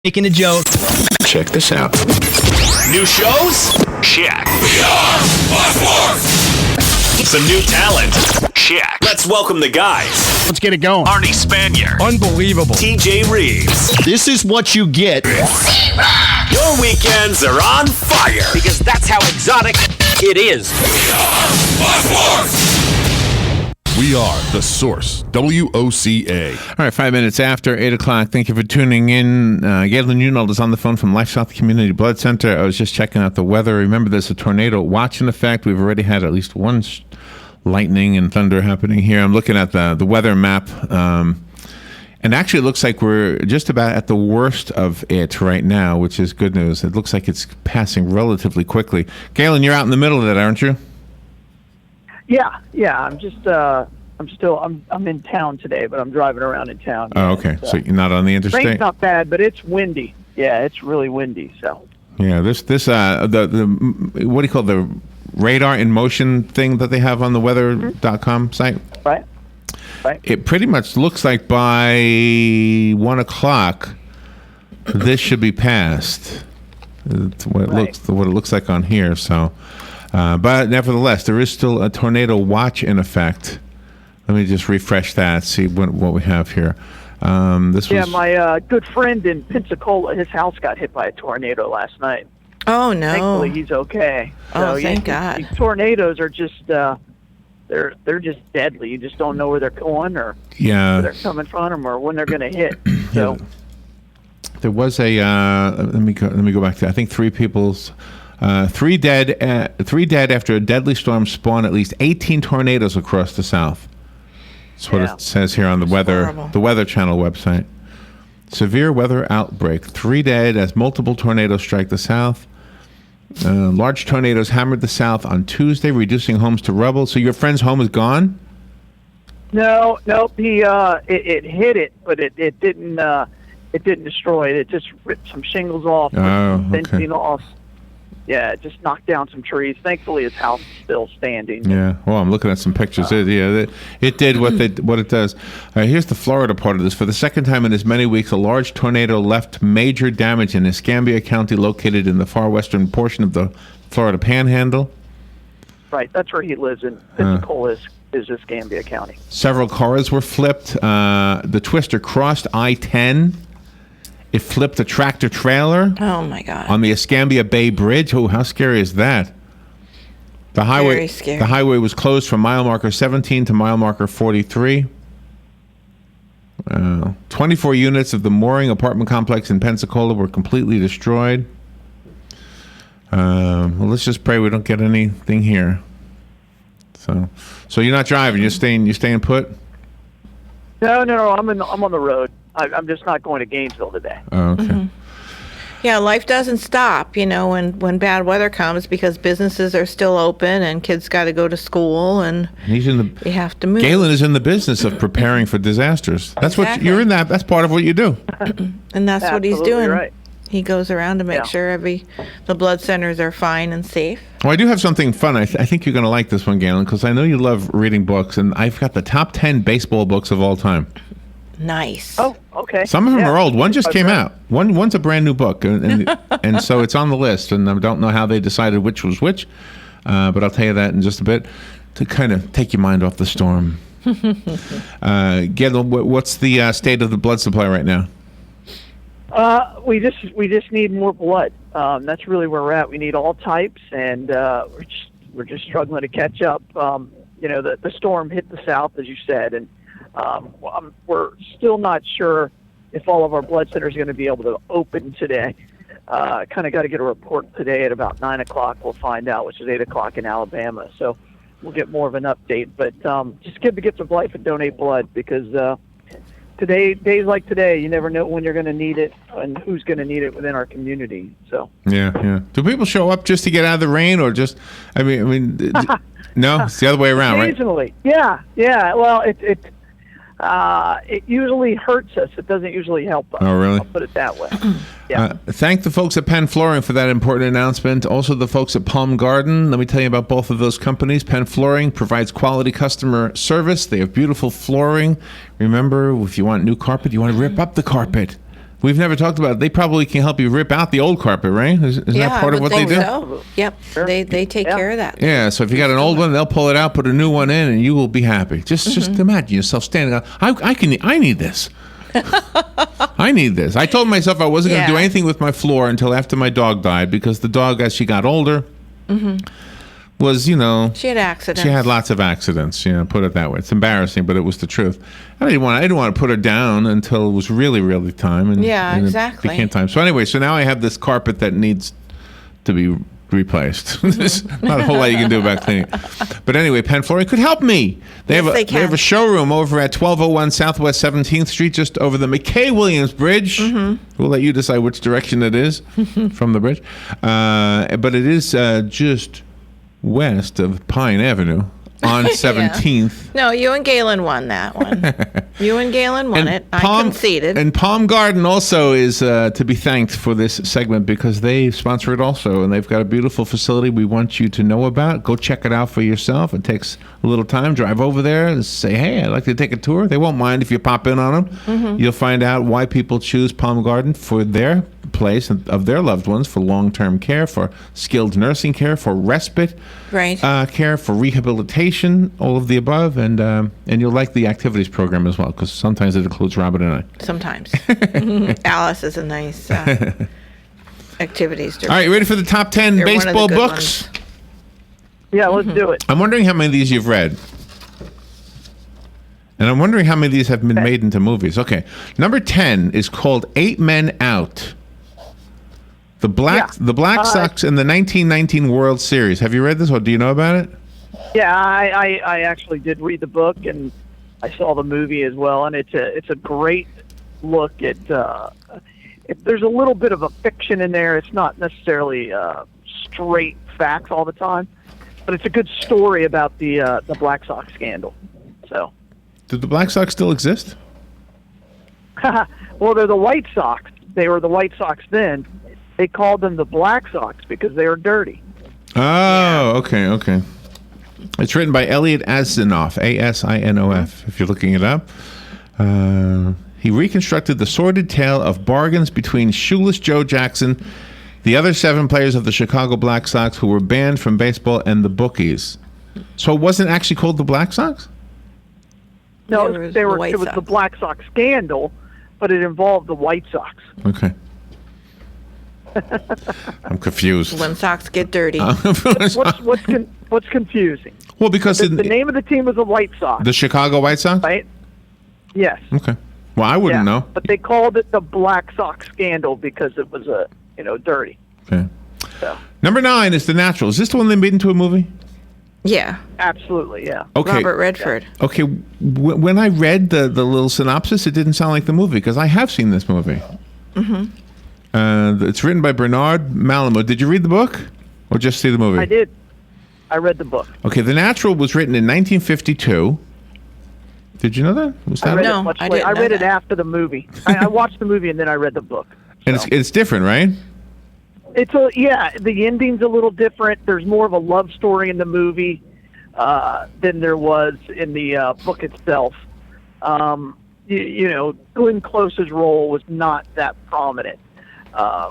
Making a joke. Check this out. New shows? Check. We are LifeSouth. Some new talent? Check. Let's welcome the guys. Let's get it going. Arnie Spanier. Unbelievable. TJ Reeves. This is what you get. Your weekends are on fire. Because that's how exotic it is. We are LifeSouth. We are The Source, WOCA. All right, 5 minutes after 8 o'clock. Thank you for tuning in. Galen Unold is on the phone from LifeSouth Community Blood Center. I was just checking out the weather. Remember, there's a tornado watch in effect. We've already had at least one lightning and thunder happening here. I'm looking at the weather map. And actually, it looks like we're just about at the worst of it right now, which is good news. It looks like it's passing relatively quickly. Galen, you're out in the middle of it, aren't you? Yeah. I'm just, I'm in town today, but I'm driving around in town. Oh, okay. So you're not on the interstate? Rain's not bad, but it's windy. Yeah, it's really windy. So. Yeah, the what do you call the radar in motion thing that they have on the weather.com site? Right. It pretty much looks like by 1 o'clock, this should be passed. It's what it looks like on here. So. But nevertheless, there is still a tornado watch in effect. Let me just refresh that, see what we have here. My good friend in Pensacola, his house got hit by a tornado last night. Oh, no. Thankfully, he's okay. Oh, thank God. These tornadoes are just, they're just deadly. You just don't know where they're going or where they're coming from them or when they're going to hit. So there was a, let me go back to, I think 3 people's... 3 dead after a deadly storm spawned at least 18 tornadoes across the South. That's what it says here on the Weather Channel website. Severe weather outbreak. 3 dead as multiple tornadoes strike the South. Large tornadoes hammered the South on Tuesday, reducing homes to rubble. So your friend's home is gone? No. It hit it, but it didn't destroy it. It just ripped some shingles off, fencing off. Yeah, it just knocked down some trees. Thankfully, his house is still standing. Yeah. Well, I'm looking at some pictures. It did what it does. Here's the Florida part of this. For the second time in as many weeks, a large tornado left major damage in Escambia County, located in the far western portion of the Florida Panhandle. Right. That's where he lives in Pensacola. Is Escambia County. Several cars were flipped. The twister crossed I-10. It flipped a tractor trailer. Oh my God! On the Escambia Bay Bridge. Oh, how scary is that? Very scary. The highway was closed from mile marker 17 to mile marker 43. 24 units of the Mooring apartment complex in Pensacola were completely destroyed. Well, let's just pray we don't get anything here. So you're not driving. You're staying put. No. I'm on the road. I'm just not going to Gainesville today. Oh, okay. Mm-hmm. Yeah, life doesn't stop, when bad weather comes, because businesses are still open and kids got to go to school and we have to move. Galen is in the business of preparing for disasters. That's exactly. what you're in that. That's part of what you do. And that's what he's doing. Right. He goes around to make sure the blood centers are fine and safe. Well, I do have something fun. I think you're going to like this one, Galen, because I know you love reading books, and I've got the top 10 baseball books of all time. Nice. Oh, okay. Some of them are old. One just came out. One's a brand new book, and so it's on the list. And I don't know how they decided which was which, but I'll tell you that in just a bit to kind of take your mind off the storm. Galen, what's the state of the blood supply right now? We just need more blood. That's really where we're at. We need all types, and we're just struggling to catch up. The storm hit the South, as you said, and we're still not sure if all of our blood centers are going to be able to open today. Kind of got to get a report today at about 9 o'clock. We'll find out, which is 8 o'clock in Alabama. So we'll get more of an update. But just give the gift of life and donate blood, because days like today, you never know when you're going to need it and who's going to need it within our community. So yeah. Do people show up just to get out of the rain, or just? I mean, no, it's the other way around, right? Occasionally, yeah. Well, it usually hurts us. It doesn't usually help us. Oh, really? I'll put it that way. Yeah. Thank the folks at Penn Flooring for that important announcement. Also, the folks at Palm Garden. Let me tell you about both of those companies. Penn Flooring provides quality customer service. They have beautiful flooring. Remember, if you want new carpet, you want to rip up the carpet. We've never talked about it. They probably can help you rip out the old carpet, right? Isn't that part I of would what they think do? so. Yep, they take care of that. Yeah, so if you got an old one, they'll pull it out, put a new one in, and you will be happy. Just imagine yourself standing up. I need this. I need this. I told myself I wasn't going to do anything with my floor until after my dog died, because the dog, as she got older, was, she had accidents. She had lots of accidents, put it that way. It's embarrassing, but it was the truth. I didn't want to put her down until it was really, really time. And, exactly. It became time. So anyway, now I have this carpet that needs to be replaced. There's not a whole lot you can do about cleaning. But anyway, Penn Flooring could help me. They have a showroom over at 1201 Southwest 17th Street, just over the McKay-Williams Bridge. We'll let you decide which direction it is from the bridge. But it is just west of Pine Avenue on 17th. No, you and Galen won that one. You and Galen won it. I conceded. And Palm Garden also is to be thanked for this segment, because they sponsor it also, and they've got a beautiful facility we want you to know about. Go check it out for yourself. It takes a little time. Drive over there and say, hey, I'd like to take a tour. They won't mind if you pop in on them. You'll find out why people choose Palm Garden for their place of their loved ones, for long-term care, for skilled nursing care, for respite care, for rehabilitation, all of the above, and you'll like the activities program as well, because sometimes it includes Robin and I. Sometimes. Alice is a nice activities director. All right, ready for the top 10 baseball books? Ones. Yeah, let's do it. I'm wondering how many of these you've read. And I'm wondering how many of these have been made into movies. Okay. Number 10 is called 8 Men Out. The Black Sox in the 1919 World Series. Have you read this, or do you know about it? Yeah, I actually did read the book, and I saw the movie as well, and it's a great look at. There's a little bit of a fiction in there. It's not necessarily straight facts all the time, but it's a good story about the Black Sox scandal. So, do the Black Sox still exist? Well, they're the White Sox. They were the White Sox then. They called them the Black Sox because they were dirty. Oh, okay. It's written by Elliot Asinoff, Asinoff, if you're looking it up. He reconstructed the sordid tale of bargains between shoeless Joe Jackson, the other 7 players of the Chicago Black Sox who were banned from baseball, and the bookies. So it wasn't actually called the Black Sox? No, it was the Black Sox scandal, but it involved the White Sox. Okay. I'm confused. When Sox get dirty. What's confusing? Well, because the name of the team was the White Sox. The Chicago White Sox? Right? Yes. Okay. Well, I wouldn't know. But they called it the Black Sox scandal because it was dirty. Okay. So. Number 9 is The Natural. Is this the one they made into a movie? Yeah. Absolutely, yeah. Okay. Robert Redford. Yeah. Okay. When I read the little synopsis, it didn't sound like the movie, because I have seen this movie. It's written by Bernard Malamud. Did you read the book or just see the movie? I did. I read the book. Okay, The Natural was written in 1952. Did you know that? I read it after the movie. I watched the movie and then I read the book. And it's different, right? The ending's a little different. There's more of a love story in the movie than there was in the book itself. Glenn Close's role was not that prominent.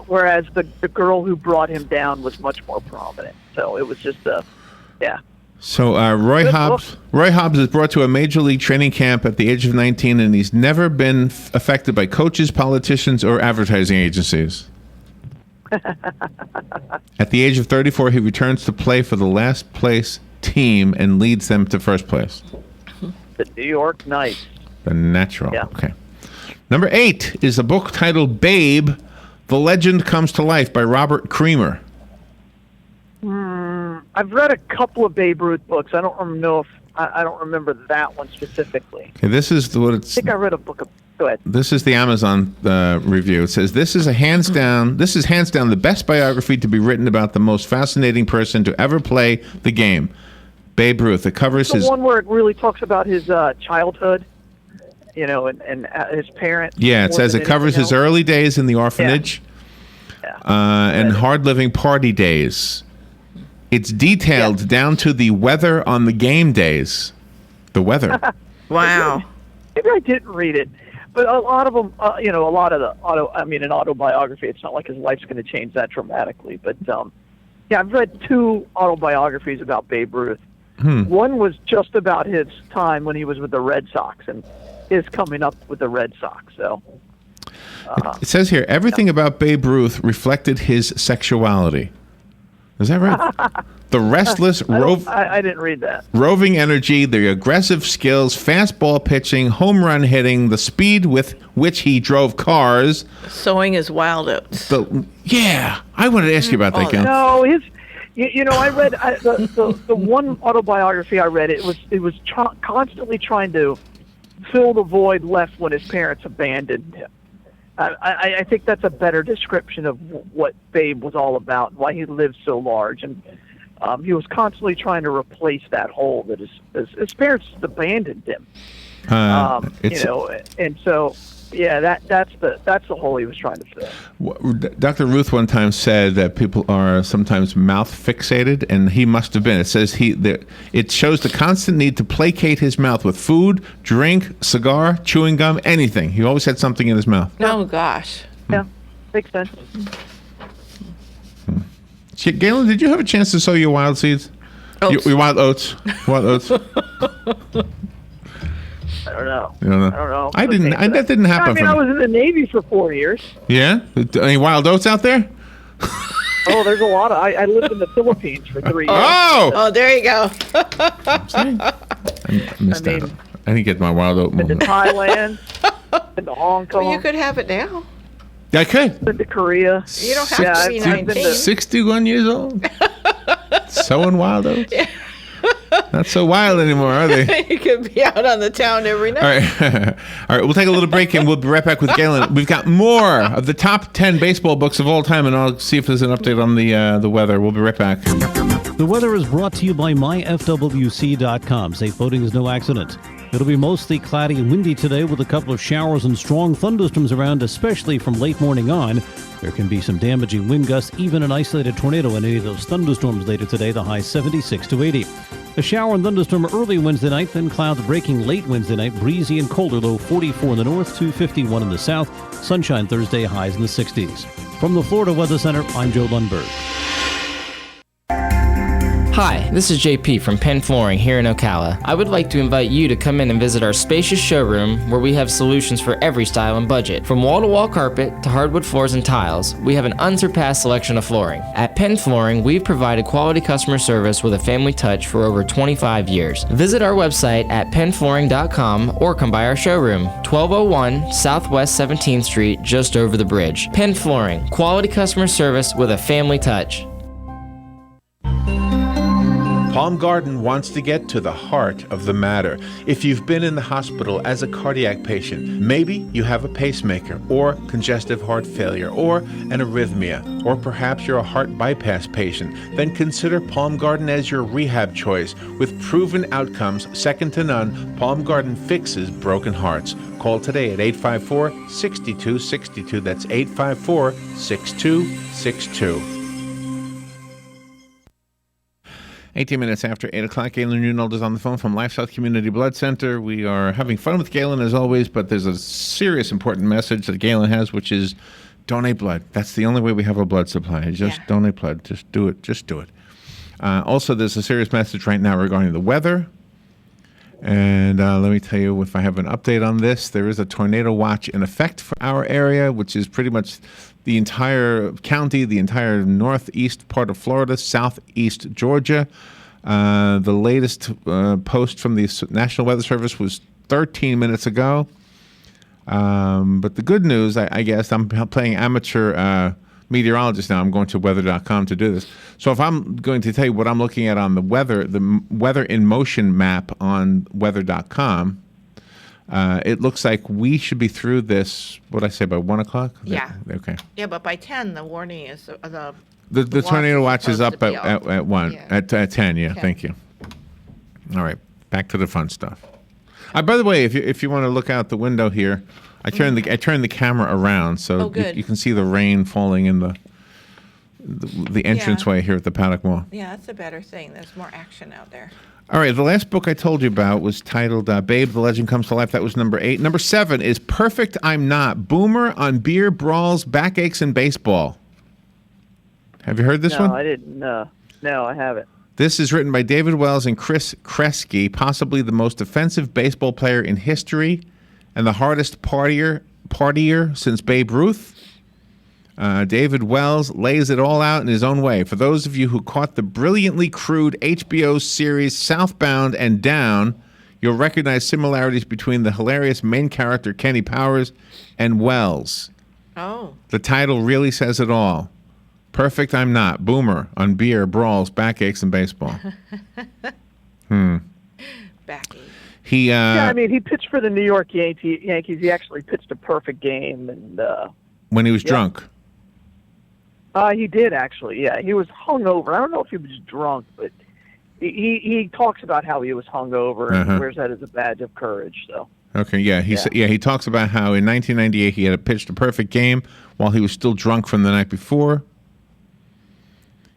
Whereas the girl who brought him down was much more prominent. So it was just So Roy Hobbs is brought to a major league training camp at the age of 19, and he's never been affected by coaches, politicians, or advertising agencies. At the age of 34, he returns to play for the last place team and leads them to first place. The New York Knights. The Natural. Yeah. Okay. Number 8 is a book titled Babe, The Legend Comes to Life by Robert Creamer. I've read a couple of Babe Ruth books. I don't know if I don't remember that one specifically. Okay, this is what it's. I think I read a book of. Go ahead. This is the Amazon review. It says this is hands down the best biography to be written about the most fascinating person to ever play the game, Babe Ruth. It covers the one where it really talks about his childhood, and his parents. Yeah, it says it covers his early days in the orphanage, and hard living party days. It's detailed down to the weather on the game days. The weather. Wow. Maybe I didn't read it. but a lot of them, a lot of an autobiography, it's not like his life's going to change that dramatically. But, I've read 2 autobiographies about Babe Ruth. One was just about his time when he was with the Red Sox and his coming up with the Red Sox. So it says here, everything about Babe Ruth reflected his sexuality. Is that right? The restless, I didn't read that. Roving energy, the aggressive skills, fastball pitching, home run hitting, the speed with which he drove cars. Sowing his wild oats. I wanted to ask you about that, Galen. No, I read the one autobiography I read. It was constantly trying to fill the void left when his parents abandoned him. I think that's a better description of what Babe was all about, why he lived so large, and he was constantly trying to replace that hole that his parents abandoned him. And so. Yeah, that's the hole he was trying to fill. Dr. Ruth one time said that people are sometimes mouth fixated, and he must have been. It says it shows the constant need to placate his mouth with food, drink, cigar, chewing gum, anything. He always had something in his mouth. Oh gosh. Yeah, makes sense. Galen, did you have a chance to sow your wild seeds? Your wild oats. Wild oats. I don't know. You don't know? I don't know. I didn't. That didn't happen. I mean, I was in the Navy for 4 years. Yeah? Any wild oats out there? Oh, there's a lot of. I lived in the Philippines for 3 years. Oh, there you go. I missed that. I didn't get my wild oat Been to movement. Thailand. Been to Hong Kong. Well, you could have it now. I could. Been to Korea. You don't have to be 19. 61 years old. Sowing wild oats. Yeah. Not so wild anymore, are they? You could be out on the town every night. All right. We'll take a little break and we'll be right back with Galen. We've got more of the top 10 baseball books of all time, and I'll see if there's an update on the weather. We'll be right back. The weather is brought to you by myfwc.com. Safe boating is no accident. It'll be mostly cloudy and windy today with a couple of showers and strong thunderstorms around, especially from late morning on. There can be some damaging wind gusts, even an isolated tornado in any of those thunderstorms later today, the high 76 to 80. A shower and thunderstorm early Wednesday night, then clouds breaking late Wednesday night, breezy and colder, low 44 in the north to 51 in the south. Sunshine Thursday, highs in the 60s. From the Florida Weather Center, I'm Joe Lundberg. Hi, this is JP from Penn Flooring here in Ocala. I would like to invite you to come in and visit our spacious showroom where we have solutions for every style and budget. From wall-to-wall carpet to hardwood floors and tiles, we have an unsurpassed selection of flooring. At Penn Flooring, we've provided quality customer service with a family touch for over 25 years. Visit our website at pennflooring.com or come by our showroom, 1201 Southwest 17th Street, just over the bridge. Penn Flooring, quality customer service with a family touch. Palm Garden wants to get to the heart of the matter. If you've been in the hospital as a cardiac patient, maybe you have a pacemaker or congestive heart failure or an arrhythmia, or perhaps you're a heart bypass patient, then consider Palm Garden as your rehab choice. With proven outcomes second to none, Palm Garden fixes broken hearts. Call today at 854-6262. That's 854-6262. 18 minutes after 8 o'clock, Galen Unold is on the phone from LifeSouth Community Blood Center. We are having fun with Galen as always, but there's a serious, important message that Galen has, which is donate blood. That's the only way we have a blood supply. Just donate blood. Just do it. Just do it. Also, there's a serious message right now regarding the weather. And let me tell you, if I have an update on this, there is a tornado watch in effect for our area, which is pretty much the entire county, the entire northeast part of Florida, southeast Georgia. The latest post from the National Weather Service was 13 minutes ago. But the good news, I guess, I'm playing amateur meteorologist now. I'm going to weather.com to do this. So if I'm going to tell you what I'm looking at on the weather in motion map on weather.com, it looks like we should be through this, what I say, by 1 o'clock? Yeah. Okay. Yeah, but by 10, the warning is the tornado watch is up supposed at 1, Yeah. at 10, yeah, Okay. thank you. All right, back to the fun stuff. By the way, if you want to look out the window here, I turned the camera around so you can see the rain falling in the entranceway here at the Paddock Mall. Yeah, that's a better thing. There's more action out there. All right, the last book I told you about was titled Babe, the Legend Comes to Life. That was number 8. Number 7 is Perfect I'm Not, Boomer on Beer, Brawls, Backaches, and Baseball. Have you heard this one? No, I didn't. No, I haven't. This is written by David Wells and Chris Kresge, possibly the most offensive baseball player in history and the hardest partier since Babe Ruth. David Wells lays it all out in his own way. For those of you who caught the brilliantly crude HBO series Southbound and Down, you'll recognize similarities between the hilarious main character Kenny Powers and Wells. Oh. The title really says it all. Perfect I'm Not, Boomer on Beer, Brawls, Backaches, and Baseball. Backache. He he pitched for the New York Yankees. He actually pitched a perfect game, and when he was drunk. He did actually. Yeah, he was hungover. I don't know if he was drunk, but he talks about how he was hungover and wears that as a badge of courage. So. Okay, yeah, he talks about how in 1998 he had pitched a perfect game while he was still drunk from the night before.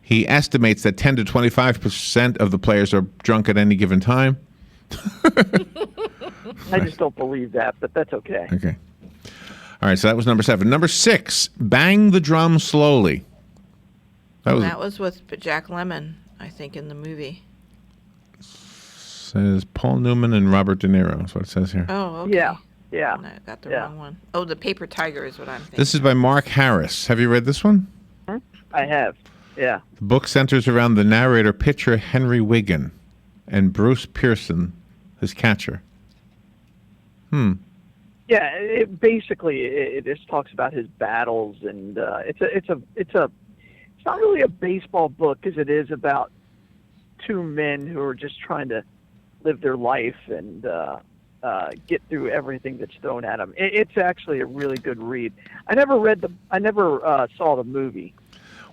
He estimates that 10 to 25% of the players are drunk at any given time. I just don't believe that, but that's okay. Okay. All right, so that was number 7. Number 6, Bang the Drum Slowly. That was with Jack Lemmon, I think, in the movie. Says Paul Newman and Robert De Niro. That's what it says here. Oh, okay. Yeah. I got the wrong one. Oh, The Paper Tiger is what I'm thinking. This is by Mark Harris. Have you read this one? I have. Yeah. The book centers around the narrator pitcher Henry Wiggin and Bruce Pearson, his catcher. Yeah, it just talks about his battles, and it's not really a baseball book as it is about two men who are just trying to live their life and get through everything that's thrown at them. It's actually a really good read. I never saw the movie.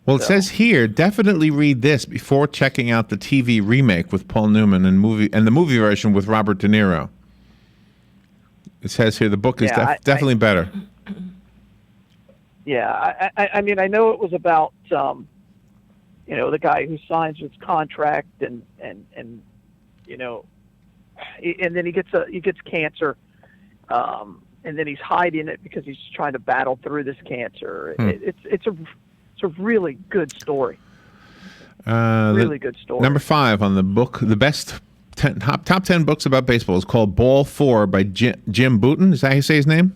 Well, it says here, definitely read this before checking out the TV remake with Paul Newman and the movie version with Robert De Niro. It says here the book is definitely better. Yeah, I mean, I know it was about the guy who signs his contract and and then he gets cancer, and then he's hiding it because he's trying to battle through this cancer. It's a really good story. Really good story. Number 5 on the book, the best top 10 books about baseball is called Ball 4 by Jim Button. Is that how you say his name?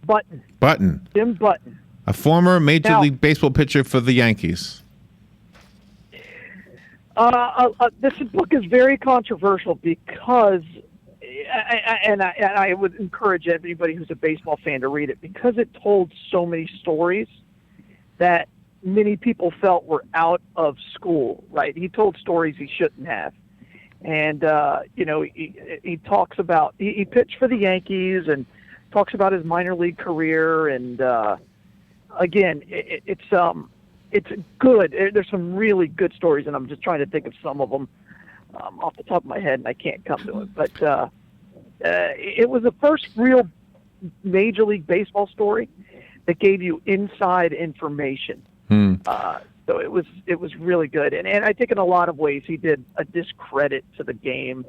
Button. Jim Button. A former Major League Baseball pitcher for the Yankees. This book is very controversial because, and I would encourage everybody who's a baseball fan to read it because it told so many stories that many people felt were out of school, right? He told stories he shouldn't have. And, he talks about, he pitched for the Yankees and talks about his minor league career. And, again, it's good. There's some really good stories, and I'm just trying to think of some of them off the top of my head, and I can't come to it. But it was the first real Major League Baseball story that gave you inside information. So it was really good, and I think in a lot of ways he did a discredit to the game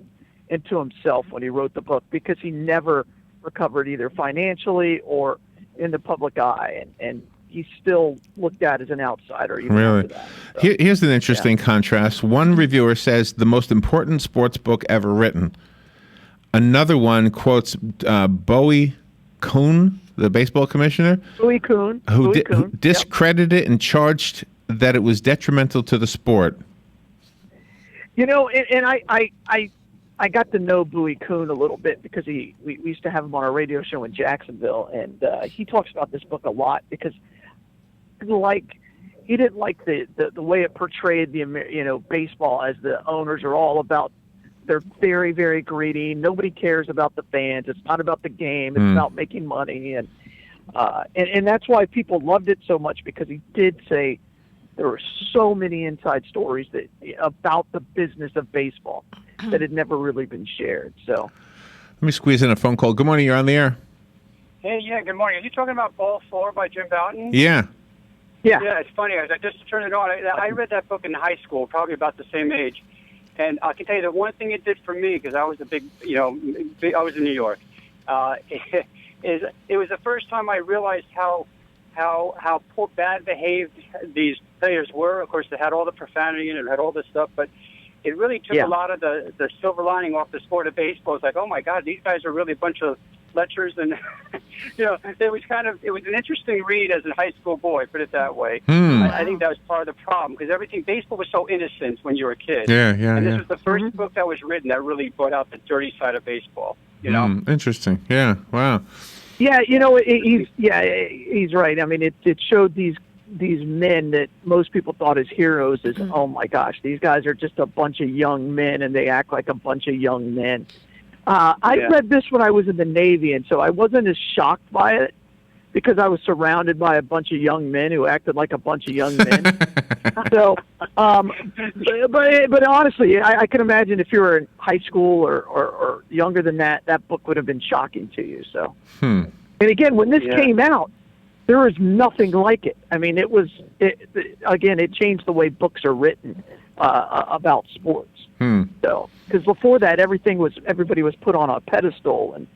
and to himself when he wrote the book because he never recovered either financially or in the public eye, and he's still looked at as an outsider. Even really? After that. So, here's an interesting contrast. One reviewer says the most important sports book ever written. Another one quotes Bowie Kuhn, the baseball commissioner, who discredited it and charged that it was detrimental to the sport. And I got to know Bowie Kuhn a little bit because we used to have him on our radio show in Jacksonville, and he talks about this book a lot because he didn't like the way it portrayed the baseball as the owners are all about. They're very, very greedy. Nobody cares about the fans. It's not about the game. It's about making money, and that's why people loved it so much because he did say there were so many inside stories about the business of baseball that had never really been shared. So, let me squeeze in a phone call. Good morning. You're on the air. Hey, yeah. Good morning. Are you talking about Ball 4 by Jim Bouton? Yeah. Yeah, it's funny. I just turned it on. I read that book in high school, probably about the same age. And I can tell you the one thing it did for me, because I was I was in New York, is it was the first time I realized how poor, bad behaved these players were. Of course, they had all the profanity and it had all this stuff, but it really took a lot of the silver lining off the sport of baseball. It's like, oh my God, these guys are really a bunch of lechers, and it was an interesting read as a high school boy, put it that way. I think that was part of the problem, because baseball was so innocent when you were a kid. And this was the first book that was written that really brought out the dirty side of baseball. Interesting. Yeah. Wow. Yeah, he's right. I mean, it showed these men that most people thought as heroes as, oh my gosh, these guys are just a bunch of young men and they act like a bunch of young men. I read this when I was in the Navy, and so I wasn't as shocked by it because I was surrounded by a bunch of young men who acted like a bunch of young men. So, but honestly, I can imagine if you were in high school or younger than that, that book would have been shocking to you. So, and again, when this came out, there was nothing like it. I mean, it changed the way books are written about sports. So, because before that, everybody was put on a pedestal and,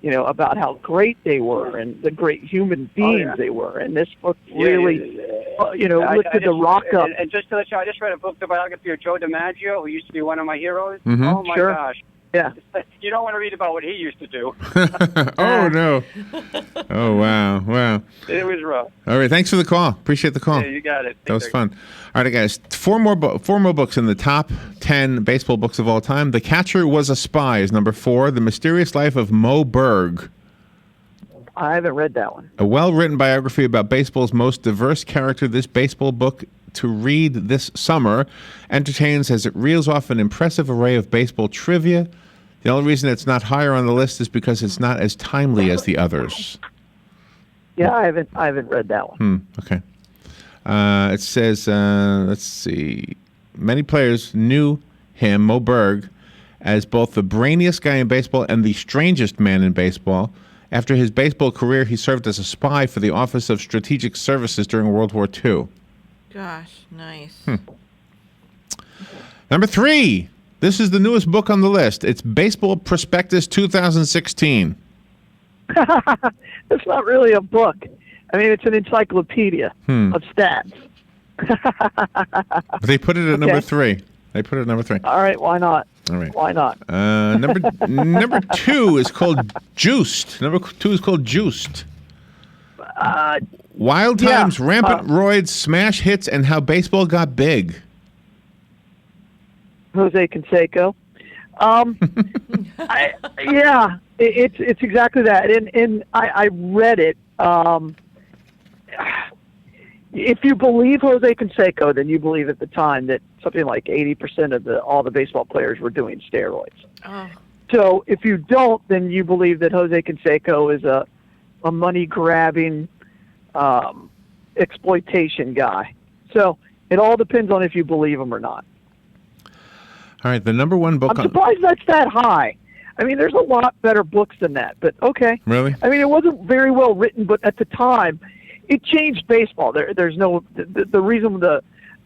about how great they were and the great human beings they were. And this book really, lifted the rock up. And just to let you know, I just read a book, the biography of Joe DiMaggio, who used to be one of my heroes. Mm-hmm. Oh my gosh. Yeah. You don't want to read about what he used to do. Oh, no. Oh, wow. It was rough. All right. Thanks for the call. Appreciate the call. Yeah, you got it. That was fun. All right, guys. Four more books in the top 10 baseball books of all time. The Catcher Was a Spy is number 4. The Mysterious Life of Mo Berg. I haven't read that one. A well-written biography about baseball's most diverse character. This baseball book to read this summer entertains as it reels off an impressive array of baseball trivia. The only reason it's not higher on the list is because it's not as timely as the others. Yeah, I haven't read that one. Okay. It says, let's see, many players knew him, Mo Berg, as both the brainiest guy in baseball and the strangest man in baseball. After his baseball career, he served as a spy for the Office of Strategic Services during World War II. Gosh, nice. Number 3. This is the newest book on the list. It's Baseball Prospectus 2016. It's not really a book. I mean, it's an encyclopedia of stats. They put it at number 3. All right, why not? All right. Why not? Number 2 is called Juiced. Number 2 is called Juiced. Wild Times, Rampant Roids, Smash Hits, and How Baseball Got Big. Jose Canseco. It's exactly that. And I read it. If you believe Jose Canseco, then you believe at the time that something like 80% of all the baseball players were doing steroids. Oh. So if you don't, then you believe that Jose Canseco is a money-grabbing exploitation guy. So it all depends on if you believe him or not. All right, the number 1 book. I'm surprised that's that high. I mean, there's a lot better books than that, but okay. Really? I mean, it wasn't very well written, but at the time, it changed baseball. There's no the reason the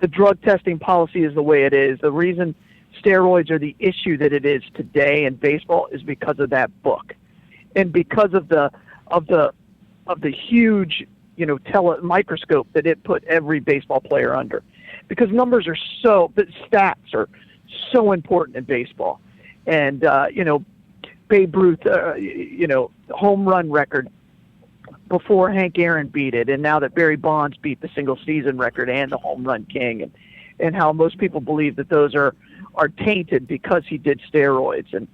drug testing policy is the way it is. The reason steroids are the issue that it is today in baseball is because of that book, and because of the huge microscope that it put every baseball player under, because the stats are so important in baseball. And, Babe Ruth, home run record before Hank Aaron beat it. And now that Barry Bonds beat the single season record and the home run king, and how most people believe that those are tainted because he did steroids. And,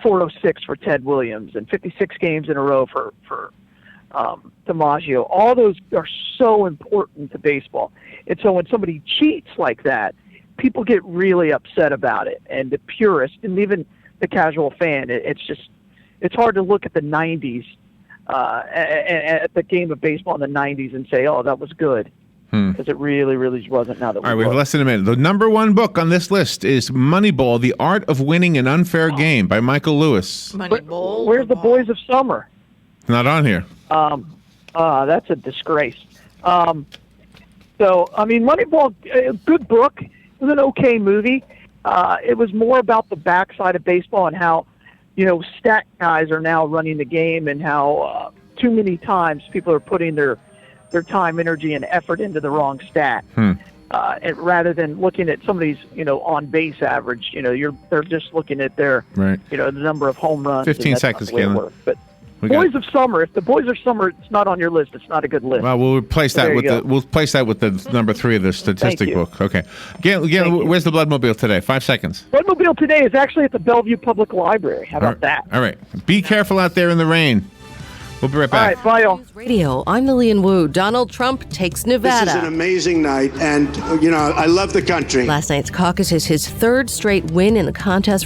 406 for Ted Williams and 56 games in a row for DiMaggio. All those are so important to baseball. And so when somebody cheats like that, people get really upset about it, and the purist and even the casual fan. It's hard to look at the 90s, at the game of baseball in the 90s and say, oh, that was good. Because it really, really wasn't. Now that all right, we have less than a minute. The number 1 book on this list is Moneyball: The Art of Winning an Unfair Game by Michael Lewis. Moneyball. Where's the Boys of Summer? Not on here. That's a disgrace. So, I mean, Moneyball, good book. It was an okay movie. It was more about the backside of baseball and how, stat guys are now running the game, and how too many times people are putting their time, energy, and effort into the wrong stat. And rather than looking at somebody's, on base average, they're just looking at their, right. The number of home runs. 15 seconds, Galen. But Boys of Summer. If the Boys of Summer, it's not on your list. It's not a good list. Well, we'll replace that with the number 3 of the statistic book. Okay, Galen, where's the Bloodmobile today? 5 seconds. Bloodmobile today is actually at the Bellevue Public Library. How about that? All right. Be careful out there in the rain. We'll be right back. All right, bye, y'all. Radio. I'm Lillian Wu. Donald Trump takes Nevada. This is an amazing night, and I love the country. Last night's caucus is his third straight win in the contest